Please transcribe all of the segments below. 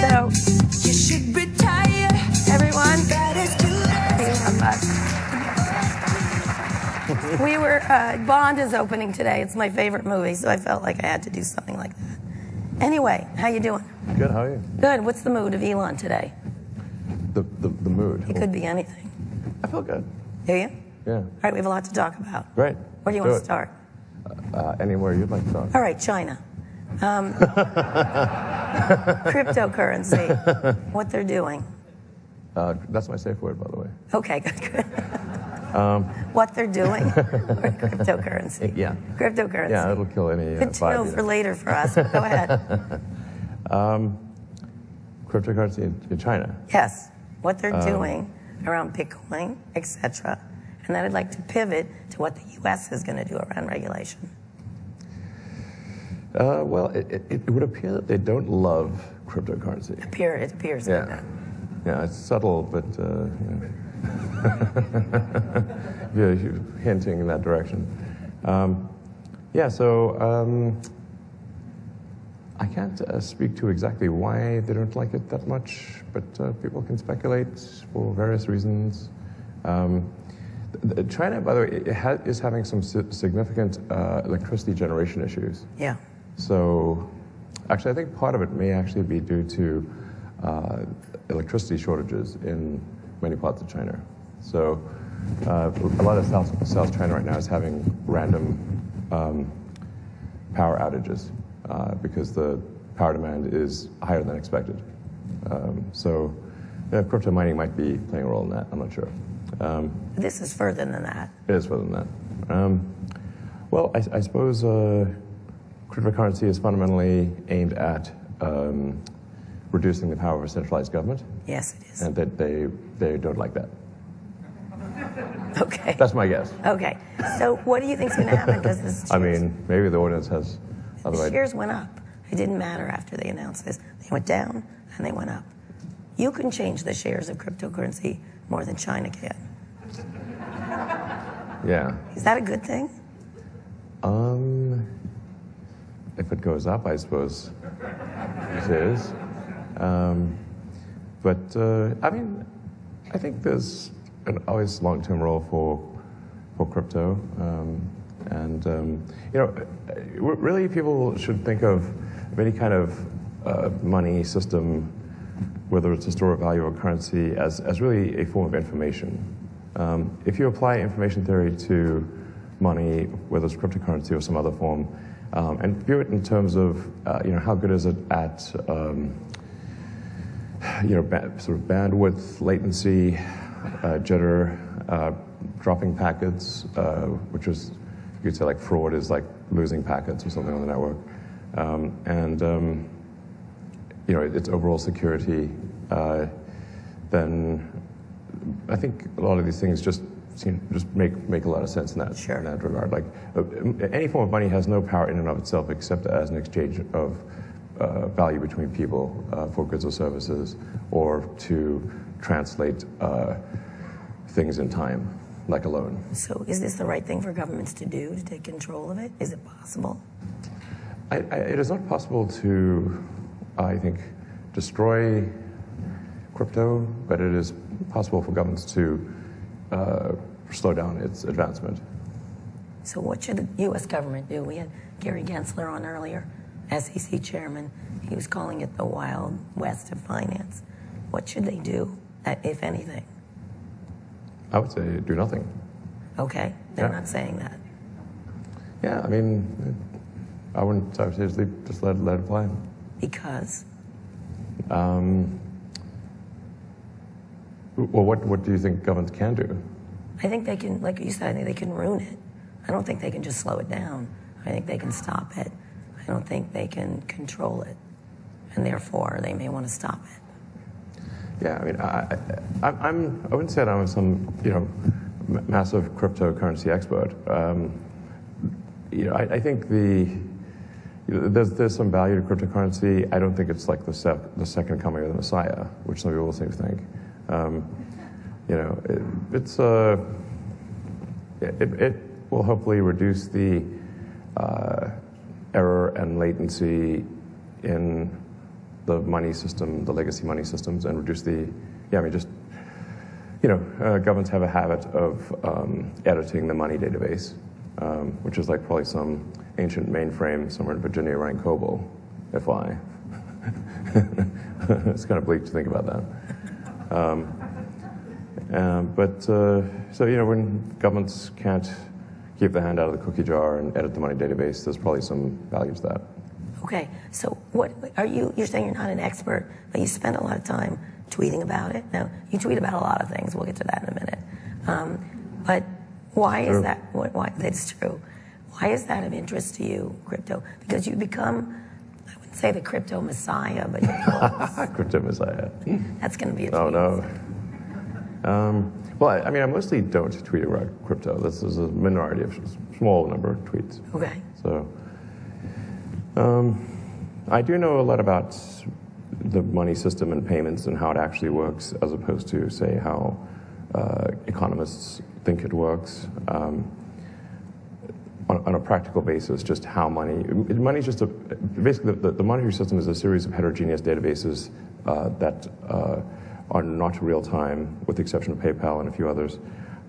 So, you should retire. Everyone, we were, Bond is opening today. It's my favorite movie, so I felt like I had to do something like that. Anyway, how you doing? Good, how are you? Good. What's the mood of Elon today? The mood? It could be anything. I feel good. Do you? Yeah. All right, we have a lot to talk about. Great. Where do you want to start? Anywhere you'd like to start. All right, China. Cryptocurrency, what they're doing. That's my safe word, by the way. Okay, good. What they're doing. Cryptocurrency. Yeah. Cryptocurrency. Yeah, it'll kill any Good to know for later for us. But go ahead. Cryptocurrency in China. Yes, what they're doing around Bitcoin, etc. And then I'd like to pivot to what the U.S. is going to do around regulation. Well, it would appear that they don't love cryptocurrency. It appears like that. Yeah, it's subtle, but you're hinting in that direction. I can't speak to exactly why they don't like it that much, but people can speculate for various reasons. China, by the way, is having some significant electricity generation issues. Yeah. So, actually, I think part of it may actually be due to electricity shortages in many parts of China. So, a lot of South China right now is having random power outages because the power demand is higher than expected. Crypto mining might be playing a role in that. I'm not sure. This is further than that. It is further than that. Well, I suppose cryptocurrency is fundamentally aimed at reducing the power of a centralized government. Yes, it is. And that they don't like that. Okay. That's my guess. Okay. So what do you think is going to happen? Because this I mean, maybe the audience has other The ideas. shares went up. It didn't matter after they announced this. They went down and they went up. You can change the shares of cryptocurrency more than China can. Yeah. Is that a good thing? If it goes up, I suppose it is. I mean, I think there's always long-term role for crypto. Really people should think of any kind of money system, whether it's a store of value or currency, as really a form of information. If you apply information theory to money, whether it's cryptocurrency or some other form, and view it in terms of how good is it at sort of bandwidth, latency, jitter, dropping packets, which is, you could say, like fraud is like losing packets or something on the network, its overall security, then I think a lot of these things just make a lot of sense in that, Sure. in that regard. Like any form of money has no power in and of itself except as an exchange of value between people for goods or services, or to translate things in time, like a loan. So is this the right thing for governments to do, to take control of it? Is it possible? It is not possible to, I think, destroy crypto, but it is possible for governments to slow down its advancement. So what should the U.S. government do? We had Gary Gensler on earlier, SEC chairman. He was calling it the Wild West of finance. What should they do, if anything? I would say do nothing. Okay, they're Yeah. not saying that. Yeah, I mean, I would seriously just let it fly. Because? Well, what do you think governments can do? I think they can, like you said, I think they can ruin it. I don't think they can just slow it down. I think they can stop it. I don't think they can control it. And therefore, they may want to stop it. Yeah, I mean, I wouldn't say that I'm some, massive cryptocurrency expert. I think there's some value to cryptocurrency. I don't think it's like the second coming of the Messiah, which some people seem to think. It will hopefully reduce the error and latency in the money system, the legacy money systems, and reduce the, governments have a habit of editing the money database, which is like probably some ancient mainframe somewhere in Virginia running COBOL, FY. It's kind of bleak to think about that. When governments can't keep their hand out of the cookie jar and edit the money database, there's probably some value to that. Okay, so what are you're saying you're not an expert, but you spend a lot of time tweeting about it. Now, you tweet about a lot of things. We'll get to that in a minute. But why is that, why, that's true. Why is that of interest to you, crypto? Because you become, I wouldn't say the crypto messiah, but you're close. Crypto messiah. That's going to be a tweet. Oh, no. I mostly don't tweet about crypto. This is a minority of small number of tweets. Okay. So, I do know a lot about the money system and payments and how it actually works, as opposed to, say, how economists think it works. On a practical basis, just how money's just basically the monetary system is a series of heterogeneous databases that are not real time, with the exception of PayPal and a few others,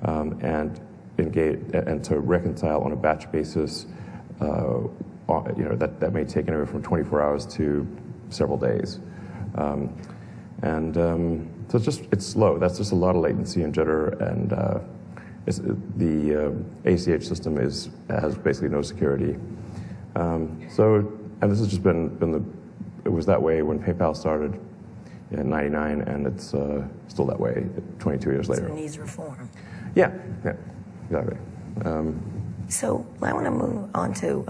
and to reconcile on a batch basis. That may take anywhere from 24 hours to several days. So it's slow. That's just a lot of latency and jitter, and the ACH system has basically no security. And this has just it was that way when PayPal started in '99, and it's still that way 22 years later. So it needs reform. Yeah, exactly. So I want to move on to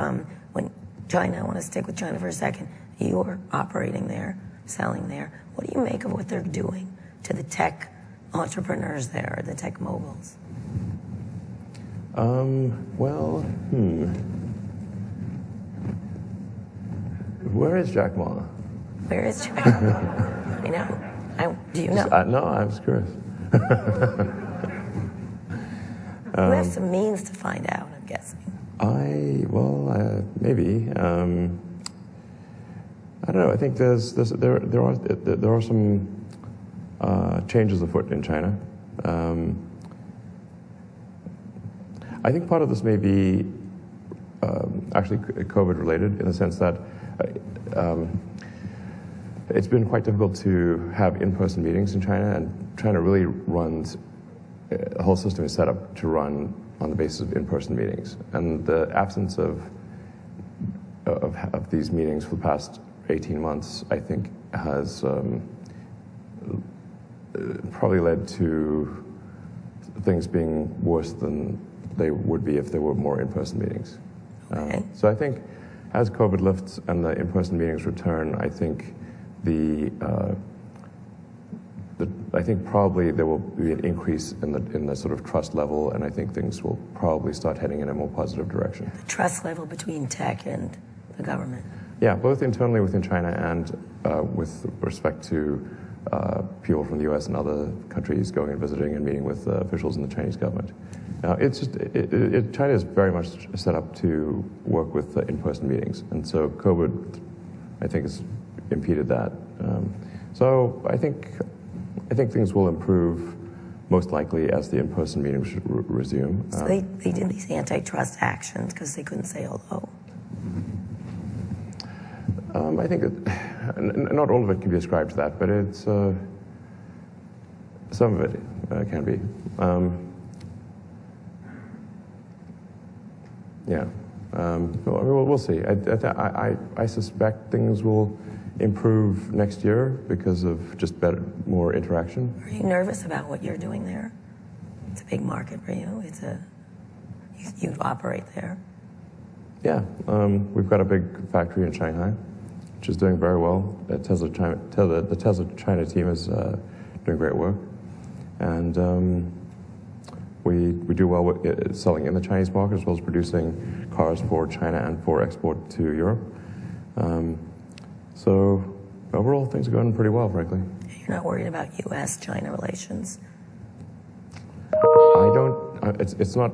when China. I want to stick with China for a second. You're operating there, selling there. What do you make of what they're doing to the tech entrepreneurs there, the tech moguls? Where is Jack Ma? Where is Jack Ma? I know. Do you know? No, I was curious. You have some means to find out, I'm guessing. Maybe. I don't know. I think there are some changes afoot in China. I think part of this may be actually COVID related, in the sense that it's been quite difficult to have in-person meetings in China, and China really runs, the whole system is set up to run on the basis of in-person meetings. And the absence of these meetings for the past 18 months, I think, has probably led to things being worse than they would be if there were more in-person meetings. Okay. So I think as COVID lifts and the in-person meetings return, I think I think probably there will be an increase in the sort of trust level, and I think things will probably start heading in a more positive direction. The trust level between tech and the government. Yeah, both internally within China and with respect to people from the U.S. and other countries going and visiting and meeting with officials in the Chinese government. China is very much set up to work with in-person meetings, and so COVID, I think, has impeded that. So I think things will improve, most likely, as the in-person meetings resume. So they did these antitrust actions because they couldn't say hello. I think not all of it can be ascribed to that, but it's some of it can be. We'll see. I suspect things will improve next year because of just more interaction. Are you nervous about what you're doing there? It's a big market for you. You operate there. Yeah, we've got a big factory in Shanghai, which is doing very well. The Tesla China team is doing great work, and we do well with selling in the Chinese market, as well as producing cars for China and for export to Europe. So overall, things are going pretty well, frankly. You're not worried about U.S.-China relations? I don't. It's not.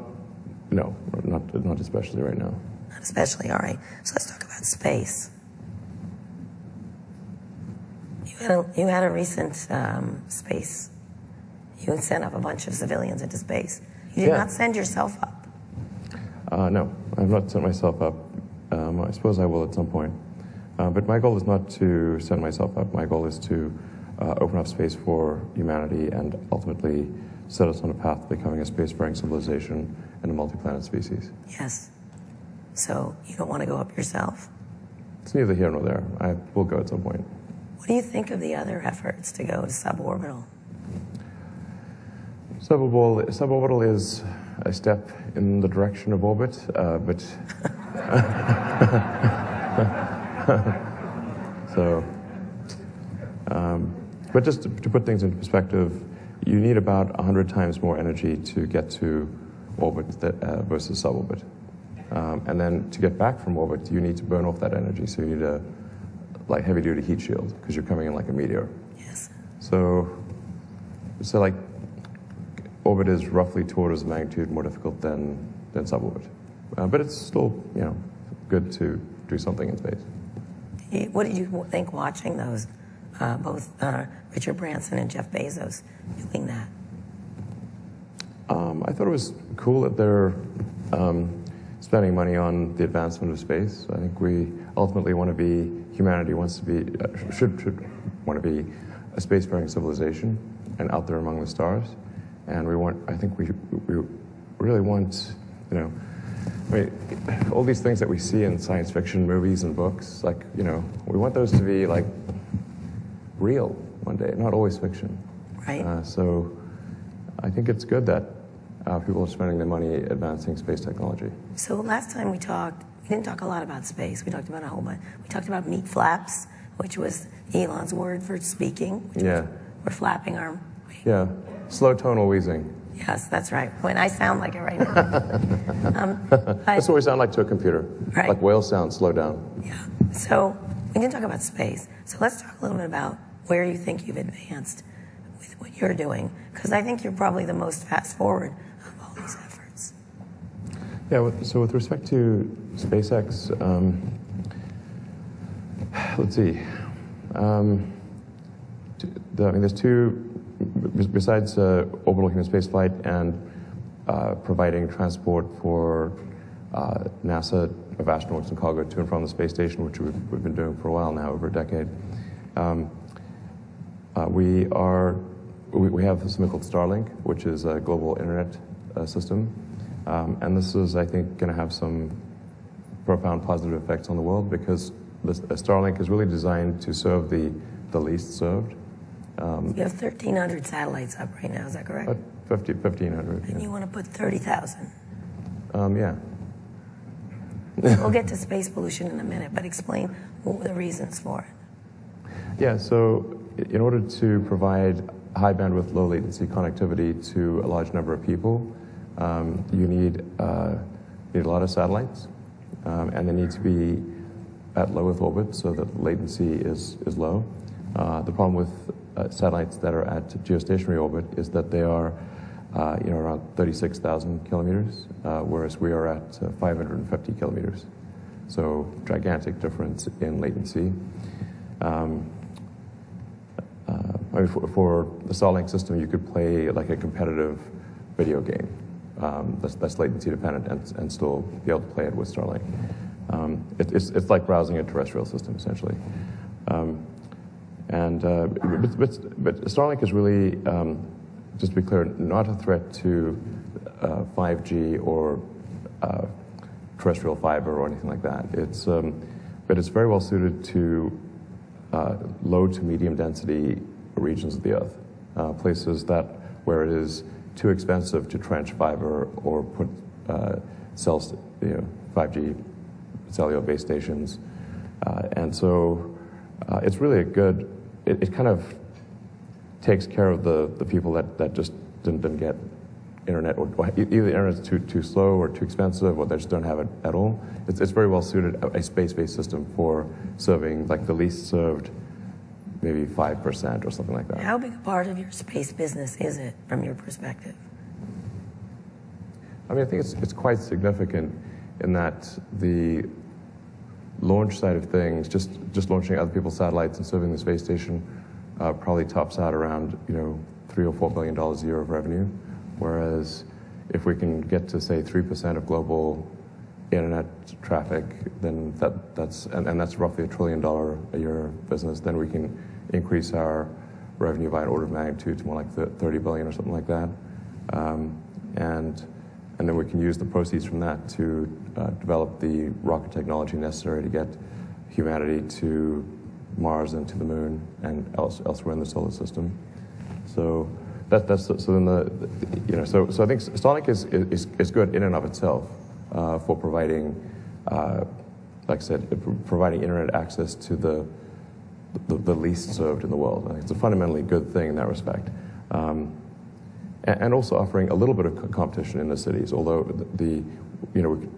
No, not especially right now. Not especially. All right. So let's talk about space. You had a recent space. You sent up a bunch of civilians into space. You did Yeah. not send yourself up. No, I've not sent myself up. I suppose I will at some point. But my goal is not to send myself up. My goal is to open up space for humanity and ultimately set us on a path to becoming a spacefaring civilization and a multi-planet species. Yes. So you don't want to go up yourself. It's neither here nor there. I will go at some point. What do you think of the other efforts to go to suborbital? Suborbital is a step in the direction of orbit, but so. But just to put things into perspective, you need about 100 times more energy to get to orbit versus suborbit. And then to get back from orbit, you need to burn off that energy. So you need a heavy-duty heat shield because you're coming in like a meteor. Yes. So like orbit is roughly 2 orders of magnitude more difficult than suborbit. But it's still, good to do something in space. What did you think watching those, both Richard Branson and Jeff Bezos doing that? I thought it was cool that they're spending money on the advancement of space. I think we ultimately want to be, humanity wants to be, should want to be a spacefaring civilization and out there among the stars. And I think we really want, all these things that we see in science fiction movies and books, we want those to be real one day, not always fiction. Right. So I think it's good that people are spending their money advancing space technology. So last time we talked, we didn't talk a lot about space. We talked about a whole bunch. We talked about meat flaps, which was Elon's word for speaking. We're flapping our... Yeah, slow tonal wheezing. Yes, that's right. When I sound like it right now. That's what we sound like to a computer. Right. Like whale sound, slow down. Yeah. So we didn't talk about space. So let's talk a little bit about where you think you've advanced with what you're doing. Because I think you're probably the most fast forward of all these efforts. Yeah, so with respect to SpaceX, let's see. There's two, besides orbital human spaceflight and providing transport for NASA of astronauts and cargo to and from the space station, which we've been doing for a while now, over a decade. We have something called Starlink, which is a global internet system, and this is, I think, going to have some profound positive effects on the world because Starlink is really designed to serve the least served. You have 1,300 satellites up right now, is that correct? 1,500. And you want to put 30,000. Yeah. We'll get to space pollution in a minute, but explain what were the reasons for it. Yeah, so in order to provide high bandwidth, low latency connectivity to a large number of people, you need a lot of satellites, and they need to be at low Earth orbit so that latency is low. The problem with satellites that are at geostationary orbit is that they are around 36,000 kilometers, whereas we are at 550 kilometers. So gigantic difference in latency. For the Starlink system, you could play like a competitive video game that's latency dependent and still be able to play it with Starlink. It's like browsing a terrestrial system, essentially. But Starlink is really, just to be clear, not a threat to 5G or terrestrial fiber or anything like that. But it's very well suited to low to medium density regions of the Earth, places where it is too expensive to trench fiber or put 5G cellular base stations, and so it's really a good. It kind of takes care of the people that just didn't get internet, or either the internet's too slow or too expensive, or they just don't have it at all. It's very well suited, a space-based system for serving like the least served, maybe 5% or something like that. How big a part of your space business is it, from your perspective? I mean, I think it's quite significant in that the launch side of things, just launching other people's satellites and serving the space station, probably tops out around $3 or $4 billion a year of revenue, whereas if we can get to say 3% of global internet traffic, then that's roughly $1 trillion a year business. Then we can increase our revenue by an order of magnitude to more like 30 billion or something like that, and then we can use the proceeds from that to develop the rocket technology necessary to get humanity to Mars and to the Moon and elsewhere in the solar system. So so I think Starlink is good in and of itself for providing, like I said, providing internet access to the least served in the world. I think it's a fundamentally good thing in that respect. And also offering a little bit of competition in the cities, although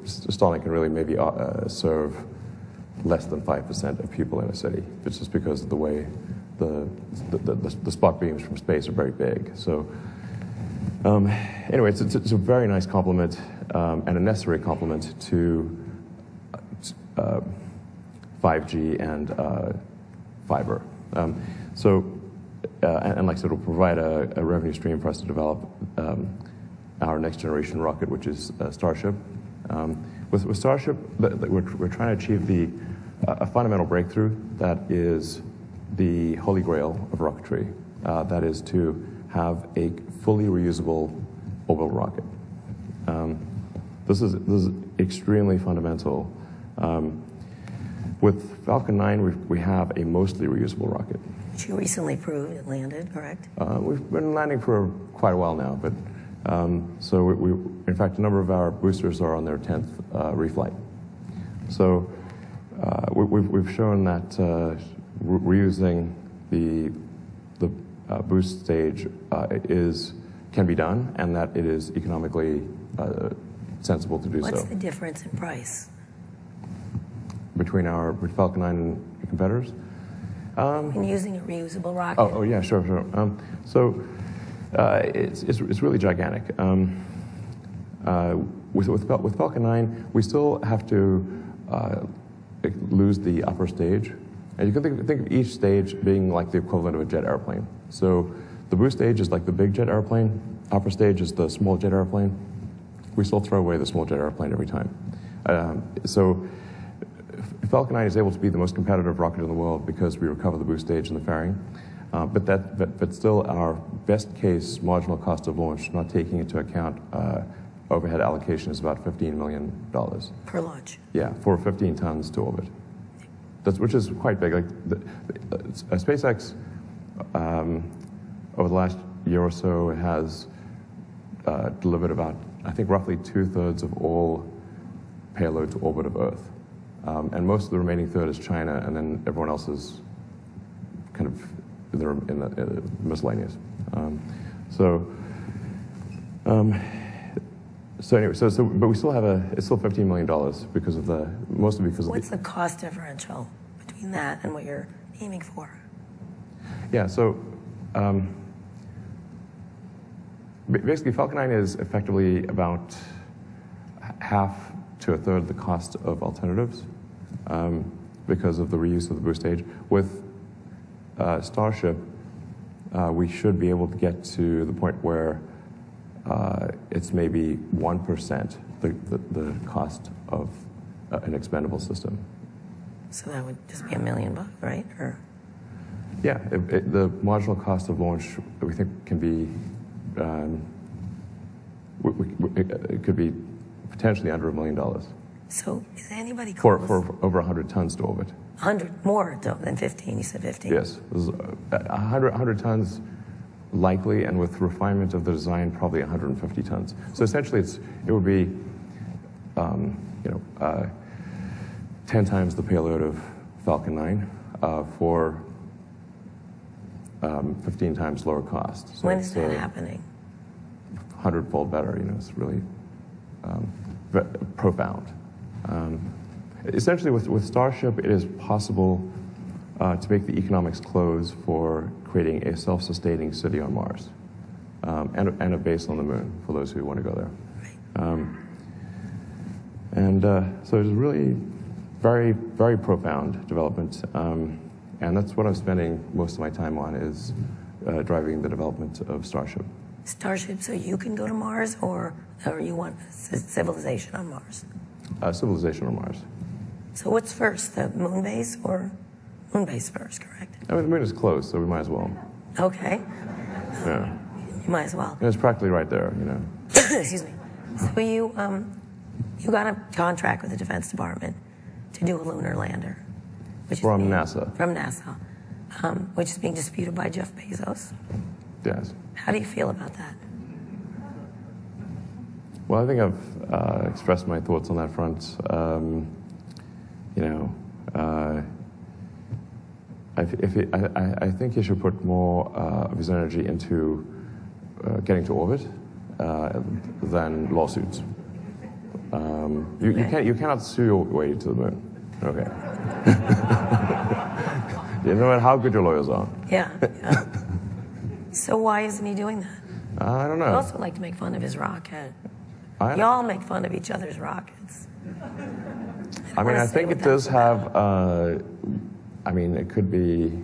Starlink can really maybe serve less than 5% of people in a city. It's just because of the way the spot beams from space are very big. So anyway, it's a very nice complement and a necessary complement to 5G and fiber. And like I said, it'll provide a revenue stream for us to develop our next generation rocket, which is Starship. With Starship, we're trying to achieve a fundamental breakthrough that is the holy grail of rocketry. That is to have a fully reusable orbital rocket. This is extremely fundamental. With Falcon 9, we have a mostly reusable rocket. Which you recently proved it landed, correct? We've been landing for quite a while now, but so we in fact, a number of our boosters are on their 10th reflight. So we've shown that reusing the boost stage can be done, and that it is economically sensible to do so. What's the difference in price between Falcon 9 and competitors? In using a reusable rocket? Oh yeah, sure. It's really gigantic. With Falcon 9, we still have to lose the upper stage, and you can think of each stage being like the equivalent of a jet airplane. So the boost stage is like the big jet airplane. Upper stage is the small jet airplane. We still throw away the small jet airplane every time. So Falcon 9 is able to be the most competitive rocket in the world because we recover the boost stage and the fairing. But still, our best case marginal cost of launch, not taking into account overhead allocation, is about $15 million per launch. Yeah, for 15 tons to orbit. Which is quite big. Like SpaceX, over the last year or so, has delivered about, I think, roughly 2/3 of all payload to orbit of Earth. And most of the remaining third is China, and then everyone else is kind of in the miscellaneous. So anyway, but we still have it's still $15 million mostly because of What's the cost differential between that and what you're aiming for? Yeah, so basically Falcon 9 is effectively about half to a third of the cost of alternatives because of the reuse of the boost stage. With Starship, we should be able to get to the point where it's maybe 1% the cost of an expendable system. So that would just be $1 million, right? Or yeah, the marginal cost of launch we think can be it could be potentially under $1 million. So is anybody for close? for over 100 tons to orbit? 100 more than 15. You said 15. Yes, 100 tons likely, and with refinement of the design, probably 150 tons. So essentially, it would be 10 times the payload of Falcon 9 for 15 times lower cost. So when is that happening? 100-fold better. It's really profound. Essentially, with Starship, it is possible to make the economics close for creating a self-sustaining city on Mars and a base on the Moon for those who want to go there. So it's really very, very profound development. And that's what I'm spending most of my time on, is driving the development of Starship. Starship, so you can go to Mars, or you want civilization on Mars? Civilization on Mars. So what's first, the moon base or moon base first, correct? I mean, the moon is close, so we might as well. Okay, Yeah. you might as well. And it's practically right there, you know. Excuse me. So you got a contract with the Defense Department to do a lunar lander, which From is NASA. From NASA, which is being disputed by Jeff Bezos. Yes. How do you feel about that? Well, I think I've expressed my thoughts on that front. I think he should put more of his energy into getting to orbit than lawsuits. You cannot sue your way to the moon. Okay. No matter how good your lawyers are. Yeah. So why isn't he doing that? I don't know. I also like to make fun of his rocket. I Y'all make fun of each other's rockets. I think it does have. It could be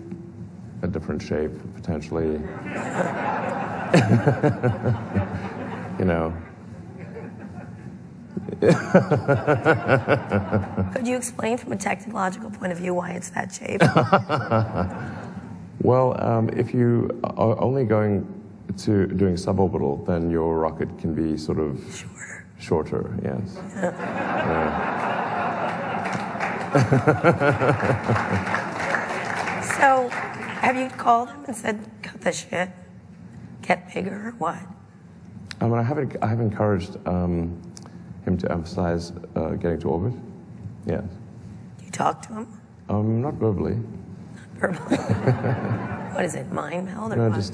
a different shape potentially. You know. Could you explain from a technological point of view why it's that shape? Well, if you are only going to doing suborbital, then your rocket can be sort of shorter. Yes. So, have you called him and said, cut the shit, get bigger, or what? I have encouraged him to emphasize getting to orbit. Yes. Do you talk to him? Not verbally. Verbally? What is it, mind meld or No, what? just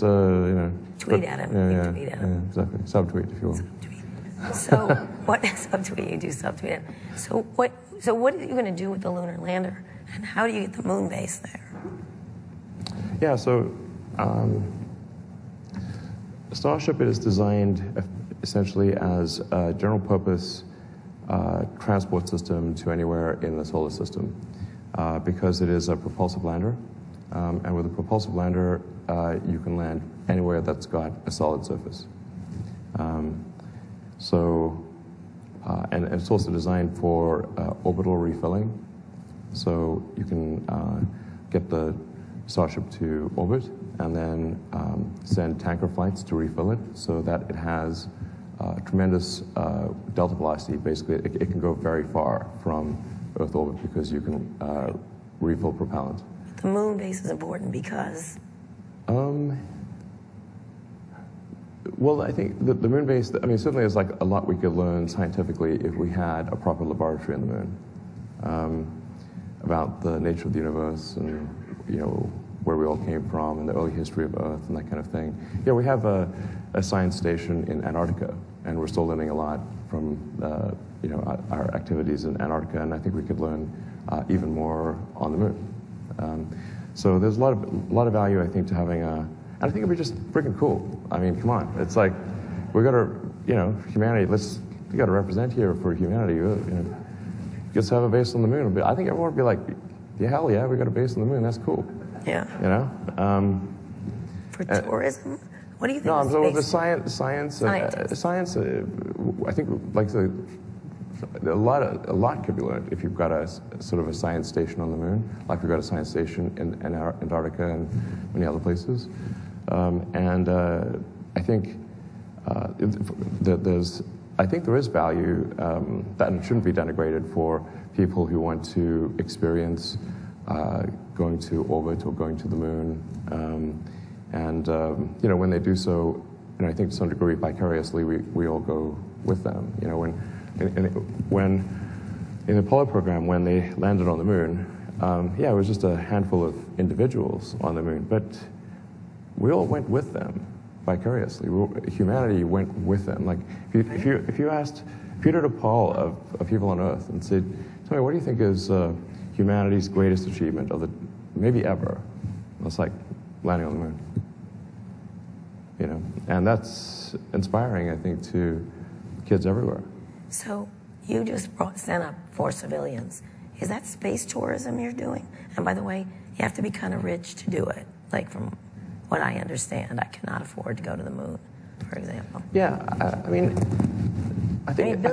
Tweet at him. Yeah, You yeah, tweet at him. yeah, exactly. Subtweet, if you will. Subtweet. So what subtweet? You do subtweet him. So what are you going to do with the lunar lander, and how do you get the moon base there? Yeah. So Starship is designed essentially as a general purpose transport system to anywhere in the solar system because it is a propulsive lander. And with a propulsive lander, you can land anywhere that's got a solid surface. And it's also designed for orbital refilling. So you can get the Starship to orbit and then send tanker flights to refill it so that it has tremendous delta velocity. Basically, it can go very far from Earth orbit because you can refill propellant. The moon base is important because? Well, I think the moon base, certainly there's like a lot we could learn scientifically if we had a proper laboratory on the moon about the nature of the universe and, where we all came from and the early history of Earth and that kind of thing. Yeah, we have a science station in Antarctica, and we're still learning a lot from, our activities in Antarctica, and I think we could learn even more on the moon. So there's a lot of value, I think, to having and I think it'd be just freaking cool. I mean, come on. It's like, we got to, humanity, we got to represent here for humanity. Just have a base on the moon. But I think everyone would be like, yeah, hell yeah, we got a base on the moon. That's cool. Yeah. For tourism? What do you think? No, so the space? science, I think, like a lot could be learned if you've got a sort of a science station on the moon, like we've got a science station in Antarctica and many other places. I think there is value that shouldn't be denigrated for people who want to experience going to orbit or going to the moon. When they do so, I think to some degree vicariously we all go with them. When in the Apollo program, when they landed on the moon, it was just a handful of individuals on the moon, but we all went with them vicariously. Humanity went with them. Like if you did a poll of people on Earth and said, "Tell me, what do you think is humanity's greatest achievement of the maybe ever?" It's like landing on the moon. And that's inspiring, I think, to kids everywhere. So you just sent up 4 civilians. Is that space tourism you're doing? And by the way, you have to be kind of rich to do it. Like from what I understand, I cannot afford to go to the moon, for example. Yeah, I mean, I think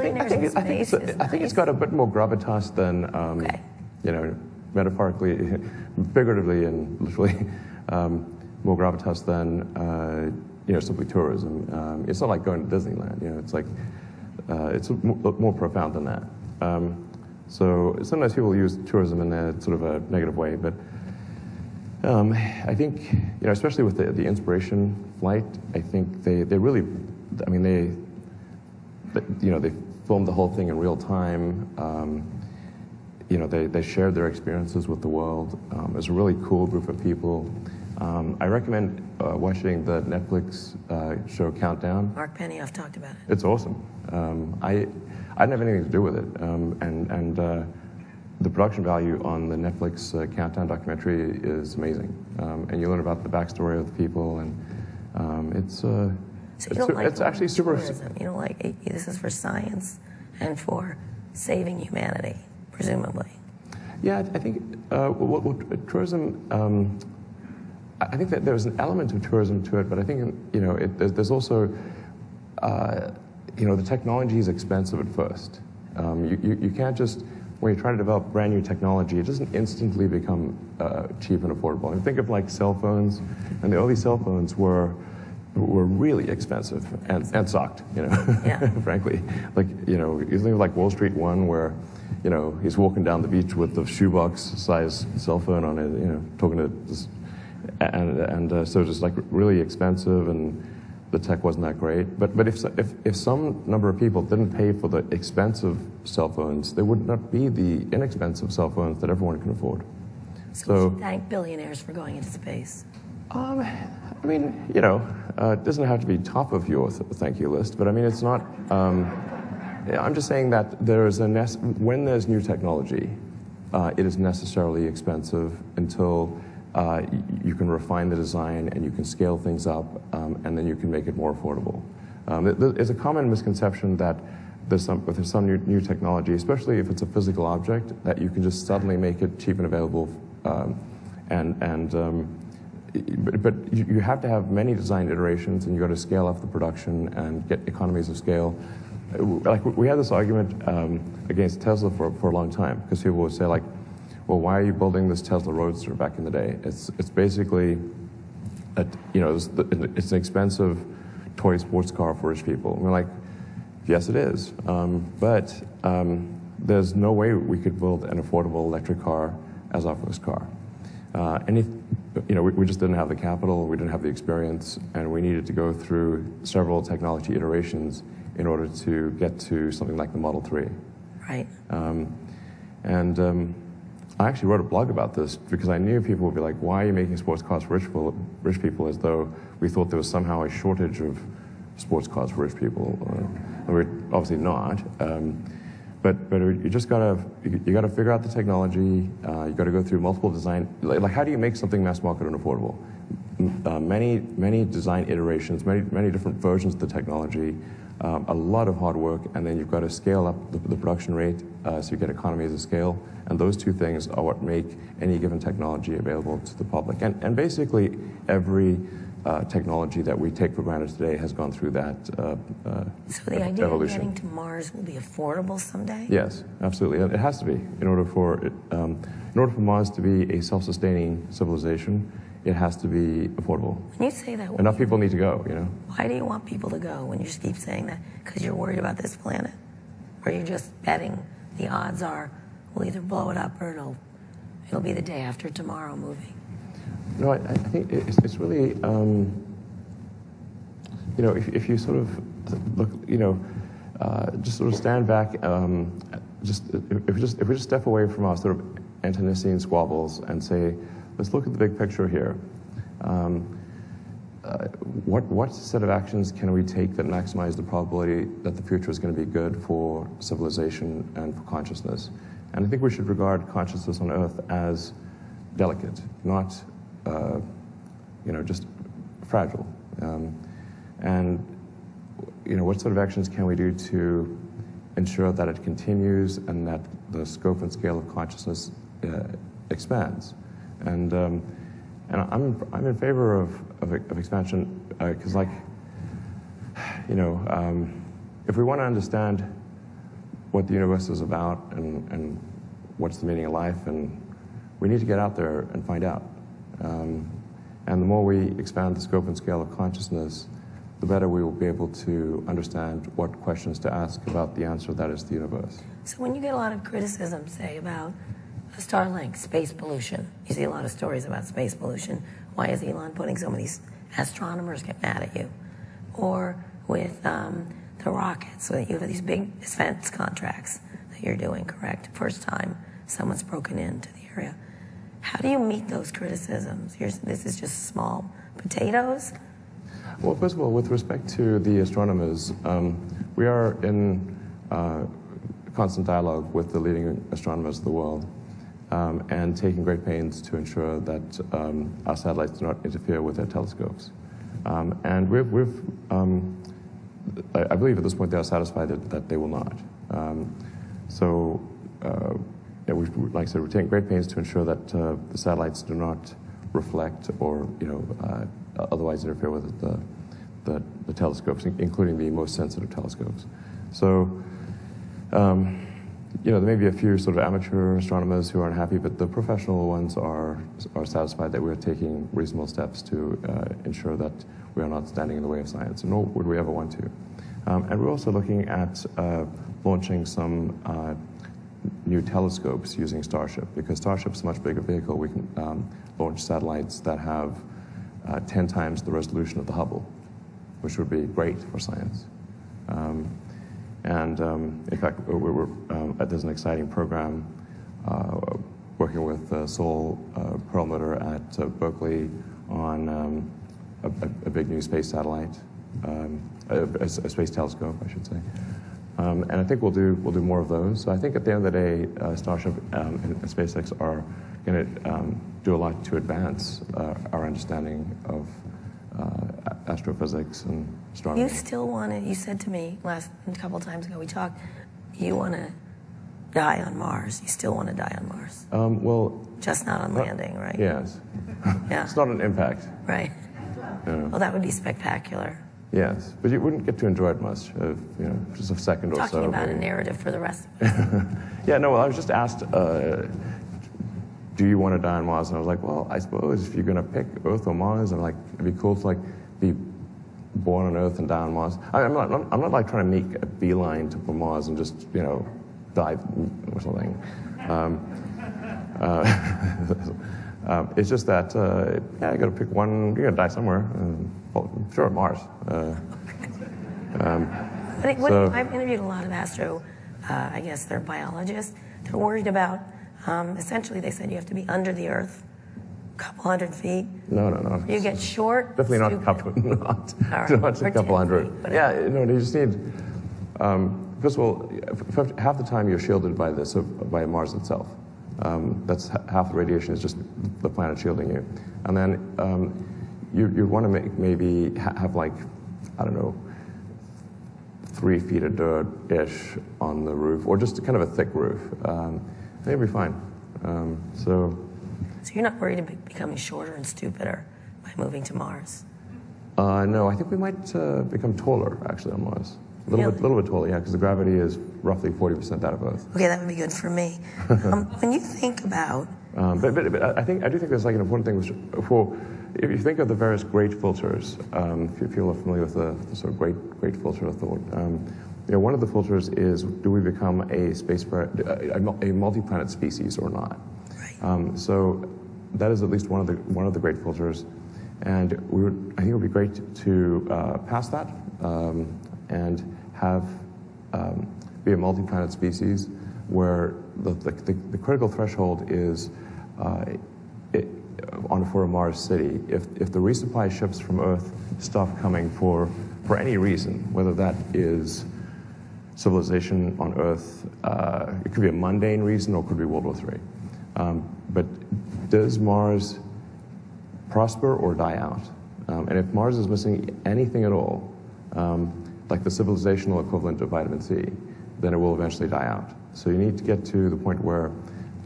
it's got a bit more gravitas than, Okay. you know, metaphorically, figuratively, and literally, more gravitas than, you know, simply tourism. It's not like going to Disneyland. You know, it's like it's more profound than that. So sometimes people use tourism in a sort of a negative way, but I think, you know, especially with the inspiration flight, I think they really, I mean, you know, they filmed the whole thing in real time. You know, they shared their experiences with the world. It was a really cool group of people. I recommend watching the Netflix show Countdown. Mark Benioff talked about it. It's awesome. I didn't have anything to do with it, and the production value on the Netflix Countdown documentary is amazing, and you learn about the backstory of the people, and it's actually super. Tourism. You don't like this is for science and for saving humanity, presumably. Yeah, I think tourism. I think that there's an element of tourism to it, but I think, you know, there's also, you know, the technology is expensive at first. You can't just, when you're trying to develop brand new technology, it doesn't instantly become cheap and affordable. I mean, think of like cell phones, and the early cell phones were really expensive and sucked, you know, Yeah. frankly. Like, you know, you think of like Wall Street One, where, you know, he's walking down the beach with the shoebox-sized cell phone on it, you know, talking to this. And so just like really expensive, and the tech wasn't that great. But if some number of people didn't pay for the expensive cell phones, there would not be the inexpensive cell phones that everyone can afford. So we should thank billionaires for going into space. I mean, you know, it doesn't have to be top of your thank you list, but I mean, it's not. Yeah, I'm just saying that when there's new technology, it is necessarily expensive until you can refine the design and you can scale things up, and then you can make it more affordable. There's a common misconception that with some new technology, especially if it's a physical object, that you can just suddenly make it cheap and available, but you have to have many design iterations, and you got to scale up the production and get economies of scale. Like we had this argument against Tesla for a long time, because people would say like, well, why are you building this Tesla Roadster back in the day? It's basically, you know, it's an expensive toy sports car for rich people. And we're like, yes, it is. But there's no way we could build an affordable electric car as our first car. And if, you know, we just didn't have the capital, we didn't have the experience, and we needed to go through several technology iterations in order to get to something like the Model 3. Right. I actually wrote a blog about this because I knew people would be like, why are you making sports cars for rich people, as though we thought there was somehow a shortage of sports cars for rich people. We're obviously not. But you just gotta figure out the technology. You gotta go through multiple design. Like how do you make something mass market and affordable? Many design iterations, many different versions of the technology, a lot of hard work, and then you've got to scale up the production rate so you get economies of scale. And those two things are what make any given technology available to the public. And basically every technology that we take for granted today has gone through that So the idea evolution. of getting to Mars will be affordable someday? Yes, absolutely. It has to be. In order for Mars to be a self-sustaining civilization, it has to be affordable. When you say that, Enough people need to go, you know? why do you want people to go when you just keep saying that? Because you're worried about this planet? Or you're just betting the odds are we'll either blow it up or it'll be the day after tomorrow movie? No, I think it's really, you know, if you sort of look, you know, just sort of stand back, if we just step away from our sort of internecine squabbles and say, let's look at the big picture here. What set of actions can we take that maximize the probability that the future is going to be good for civilization and for consciousness? And I think we should regard consciousness on Earth as delicate, not, you know, just fragile. And, you know, what sort of actions can we do to ensure that it continues and that the scope and scale of consciousness expands? And I'm in favor of expansion because, if we want to understand what the universe is about and what's the meaning of life, and we need to get out there and find out. And the more we expand the scope and scale of consciousness, the better we will be able to understand what questions to ask about the answer that is the universe. So when you get a lot of criticism, say, about Starlink, space pollution, you see a lot of stories about space pollution. Why is Elon putting so many astronomers get mad at you? Or with the rockets, so you have these big defense contracts that you're doing, correct? First time someone's broken into the area. How do you meet those criticisms? This is just small potatoes? Well, first of all, with respect to the astronomers, we are in constant dialogue with the leading astronomers of the world, and taking great pains to ensure that our satellites do not interfere with their telescopes. And I believe at this point they are satisfied that they will not. Like I said, we're taking great pains to ensure that the satellites do not reflect or otherwise interfere with the telescopes, including the most sensitive telescopes. So, there may be a few sort of amateur astronomers who aren't happy, but the professional ones are satisfied that we're taking reasonable steps to ensure that we are not standing in the way of science, and nor would we ever want to. And we're also looking at launching some new telescopes using Starship, because Starship's a much bigger vehicle. We can launch satellites that have 10 times the resolution of the Hubble, which would be great for science. In fact, there's an exciting program working with Sol Perlmutter at Berkeley on a big new space satellite, a space telescope, I should say. And I think we'll do more of those. So I think at the end of the day, Starship and SpaceX are going to do a lot to advance our understanding of astrophysics and astronomy. You still want to, you said to me a couple times ago we talked, you want to die on Mars. You still want to die on Mars. Well, just not on landing, right? Yes. Yeah. It's not an impact. Right. Yeah. Well, that would be spectacular. Yes, but you wouldn't get to enjoy it much, just a second or so. Talking about maybe. a narrative for the rest of us. Yeah, no, well, I was just asked, do you want to die on Mars? And I was like, well, I suppose if you're going to pick Earth or Mars, and it'd be cool to be born on Earth and die on Mars. I'm not trying to make a beeline to Mars and just die or something. It's just that you got to pick one. You're going to die somewhere. Sure, Mars. I've interviewed a lot of I guess they're biologists. They're worried about, essentially they said you have to be under the Earth, a couple hundred feet. No. You get short. Definitely not a couple hundred. Feet, you just need, first of all, half the time you're shielded by Mars itself. That's half the radiation is just the planet shielding you. And then you want to maybe have 3 feet of dirt-ish on the roof, or just kind of a thick roof. They'll be fine. So you're not worried about becoming shorter and stupider by moving to Mars? No, I think we might become taller, actually, on Mars. A little bit taller, yeah, because the gravity is roughly 40% that of Earth. Okay, that would be good for me. When you think about... But I do think there's an important thing if you think of the various great filters, if people are familiar with the sort of great filter of thought, one of the filters is, do we become a multi-planet species or not? Right. So that is at least one of the great filters, and I think it would be great to pass that and have be a multi-planet species where the critical threshold is for a Mars city. If the resupply ships from Earth stop coming for any reason, whether that is civilization on Earth, it could be a mundane reason or it could be World War III. But does Mars prosper or die out? And if Mars is missing anything at all, like the civilizational equivalent of vitamin C, then it will eventually die out. So you need to get to the point where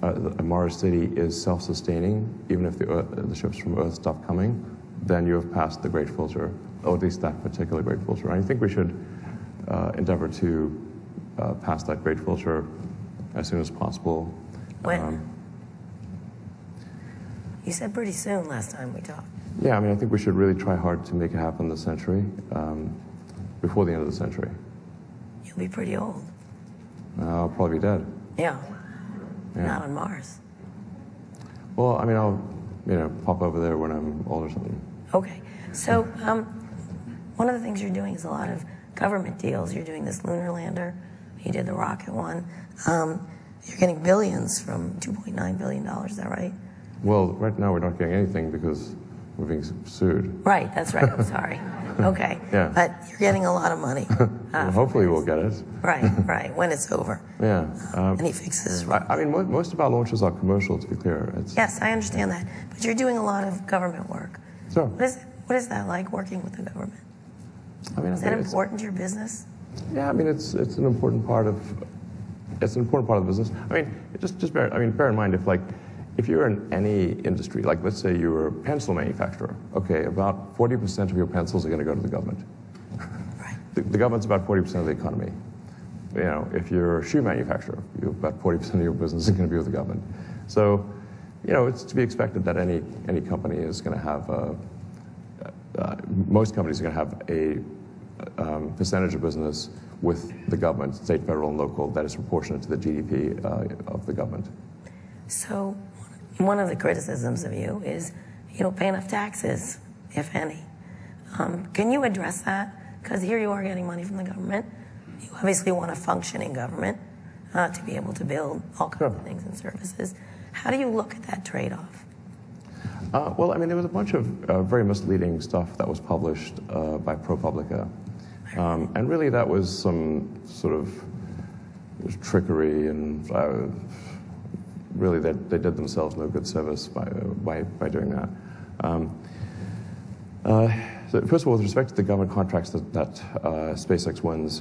Mars City is self-sustaining, even if the ships from Earth stop coming, then you have passed the great filter, or at least that particular great filter. And I think we should endeavor to pass that great filter as soon as possible. When? You said pretty soon last time we talked. Yeah, I mean, I think we should really try hard to make it happen this century, before the end of the century. You'll be pretty old. I'll probably be dead. Yeah. Yeah. Not on Mars. Well, I mean, I'll, pop over there when I'm old or something. Okay. So one of the things you're doing is a lot of government deals. You're doing this lunar lander. You did the rocket one. You're getting billions from $2.9 billion. Is that right? Well, right now we're not getting anything because we're being sued. Right. That's right. I'm sorry. Okay. Yeah. But you're getting a lot of money. Well, hopefully we'll get it. Right. When it's over. Yeah. Any fixes. I mean, most of our launches are commercial, to be clear. Yes, I understand that. But you're doing a lot of government work. Sure. What is that like, working with the government? I mean, Is that important to your business? Yeah, I mean, it's an important part of the business. I mean, bear in mind if you're in any industry, like let's say you're a pencil manufacturer, okay, about 40% of your pencils are going to go to the government. Right. The government's about 40% of the economy. If you're a shoe manufacturer, about 40% of your business is going to be with the government. So, it's to be expected that any company is going to have most companies are going to have a percentage of business with the government, state, federal, and local, that is proportionate to the GDP of the government. So one of the criticisms of you is you don't pay enough taxes, if any. Can you address that? Because here you are getting money from the government. You obviously want a functioning government to be able to build all kinds of things and services. How do you look at that trade-off? Well, I mean, there was a bunch of very misleading stuff that was published by ProPublica. And really that was some sort of trickery, and really they did themselves no good service by doing that. So first of all, with respect to the government contracts that SpaceX wins,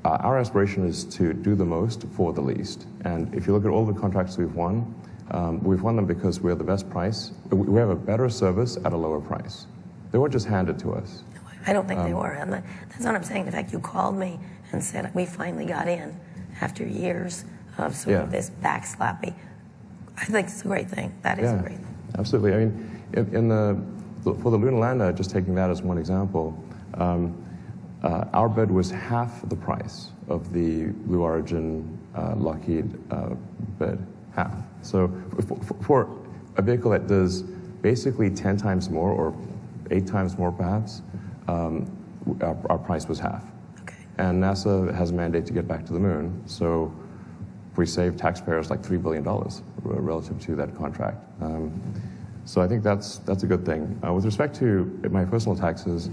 our aspiration is to do the most for the least. And if you look at all the contracts we've won them because we're the best price. We have a better service at a lower price. They weren't just handed to us. I don't think they were. That's what I'm saying. In fact, you called me and said, we finally got in after years of sort of this backslapping. I think it's a great thing. That is a great thing. Absolutely. I mean, for the lunar lander, just taking that as one example, our bid was half the price of the Blue Origin Lockheed bid. Half. So for a vehicle that does basically 10 times more or 8 times more perhaps, our price was half. Okay. And NASA has a mandate to get back to the moon, so we save taxpayers like $3 billion relative to that contract. So I think that's a good thing. With respect to my personal taxes,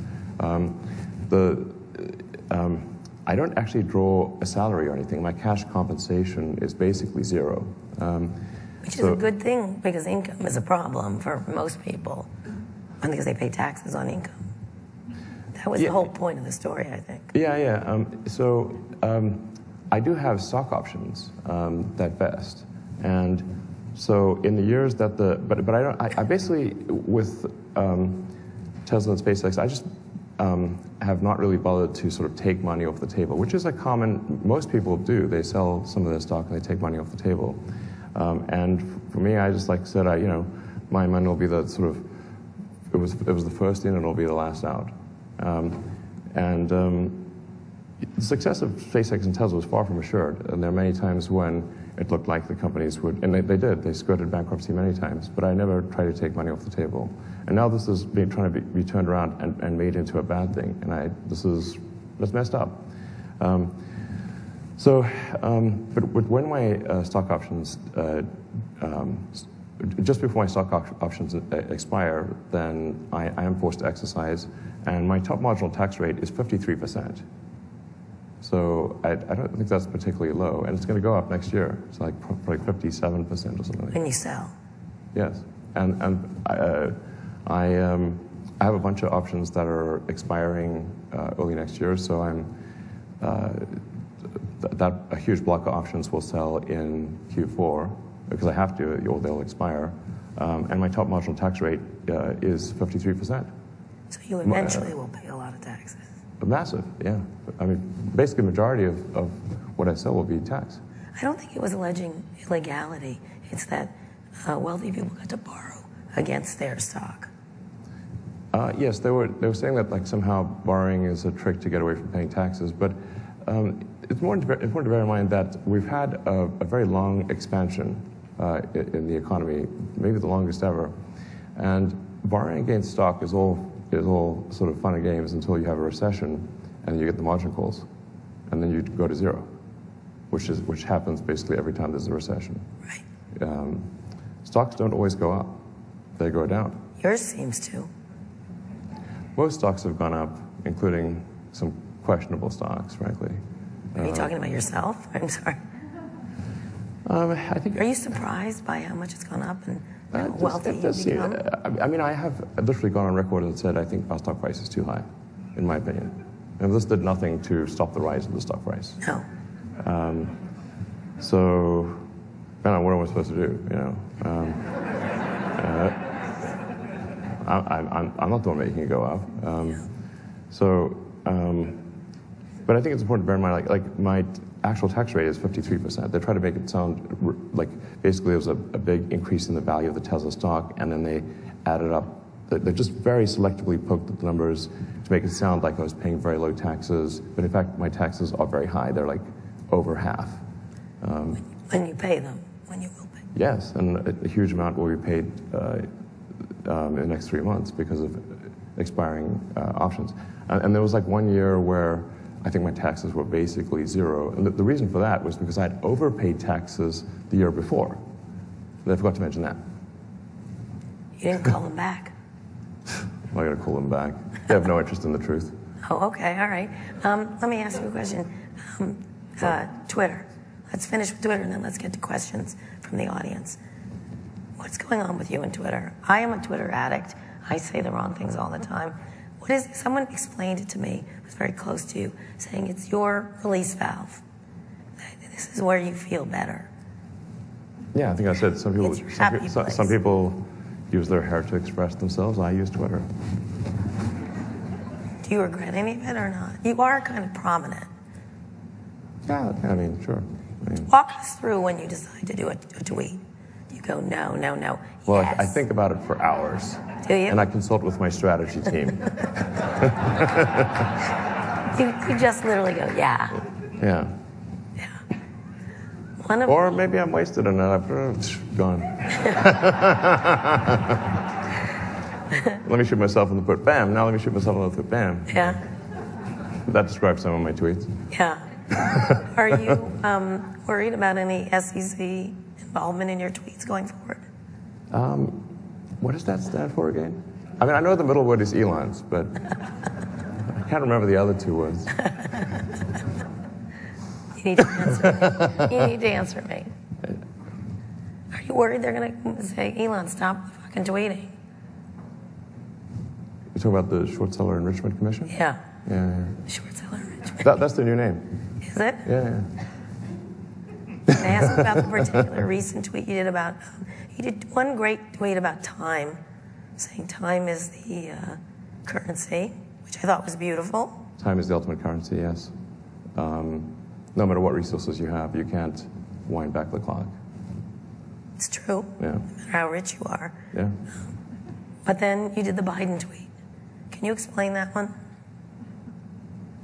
I don't actually draw a salary or anything. My cash compensation is basically zero. Which is a good thing, because income is a problem for most people, because they pay taxes on income. That was the whole point of the story, I think. Yeah. So I do have stock options that vest, and so in the years that but I basically with Tesla and SpaceX, I just have not really bothered to sort of take money off the table, which is most people do. They sell some of their stock and they take money off the table. And for me, I just said, my money will be the sort of, it was the first in and it'll be the last out. The success of SpaceX and Tesla was far from assured, and there are many times when it looked like the companies would, and they skirted bankruptcy many times, but I never tried to take money off the table. And now this is trying to be turned around and made into a bad thing, and that's messed up. But when my stock options, just before my stock options expire, then I am forced to exercise, and my top marginal tax rate is 53%. So I don't think that's particularly low, and it's going to go up next year. It's probably 57% or something. When you sell. Yes, and I have a bunch of options that are expiring early next year, so a huge block of options will sell in Q4, because I have to, or they'll expire. And my top marginal tax rate is 53%. So you eventually will pay a lot of taxes. Massive, yeah. I mean, basically, the majority of what I sell will be taxed. I don't think it was alleging illegality. It's that wealthy people got to borrow against their stock. Yes, they were saying that like somehow borrowing is a trick to get away from paying taxes, but it's important to bear in mind that we've had a very long expansion in the economy, maybe the longest ever, and borrowing against stock is all sort of fun and games until you have a recession and you get the margin calls, and then you go to zero, which happens basically every time there's a recession. Right. Stocks don't always go up; they go down. Yours seems to. Most stocks have gone up, including some questionable stocks, frankly. Are you talking about yourself? I'm sorry. I think. Are you surprised by how much it's gone up and how wealthy you've become? I mean, I have literally gone on record and said I think our stock price is too high, in my opinion. And this did nothing to stop the rise of the stock price. No. So, I don't know, what am I supposed to do? You know, I'm not the one making it go up. But I think it's important to bear in mind, like my actual tax rate is 53%. They try to make it sound like basically there was a big increase in the value of the Tesla stock, and then they added up. They just very selectively poked at the numbers to make it sound like I was paying very low taxes. But in fact, my taxes are very high. They're like over half. When you pay them, when you will pay. Yes, and a huge amount will be paid in the next 3 months because of expiring options. And there was like 1 year where I think my taxes were basically zero. And the reason for that was because I'd overpaid taxes the year before. And I forgot to mention that. You didn't call them back. I gotta call them back. They have no interest in the truth. Oh, okay, all right. Let me ask you a question. Twitter. Let's finish with Twitter and then let's get to questions from the audience. What's going on with you and Twitter? I am a Twitter addict. I say the wrong things all the time. What is it? Someone explained it to me, who's very close to you, saying it's your release valve. This is where you feel better. Yeah, I think I said some people use their hair to express themselves. I use Twitter. Do you regret any of it or not? You are kind of prominent. Yeah, I mean, sure. Walk us through when you decide to do a tweet. You go, no. Well, yes. I think about it for hours. Do you? And I consult with my strategy team. You just literally go, yeah. Yeah. Or maybe I'm wasted and I've gone. Let me shoot myself in the foot. Bam. Now let me shoot myself in the foot. Bam. Yeah. That describes some of my tweets. Yeah. Are you worried about any SEC involvement in your tweets going forward? What does that stand for again? I mean, I know the middle word is Elon's, but I can't remember the other two words. You need to answer me. You need to answer me. Are you worried they're going to say, Elon, stop fucking tweeting? You're talking about the Short Seller Enrichment Commission? Yeah. Yeah. Short Seller Enrichment. That's their new name. Is it? Yeah. Can I ask about the particular recent tweet you did about, you did one great tweet about time, saying time is the currency, which I thought was beautiful. Time is the ultimate currency, yes. No matter what resources you have, you can't wind back the clock. It's true. Yeah. No matter how rich you are. Yeah. But then you did the Biden tweet. Can you explain that one?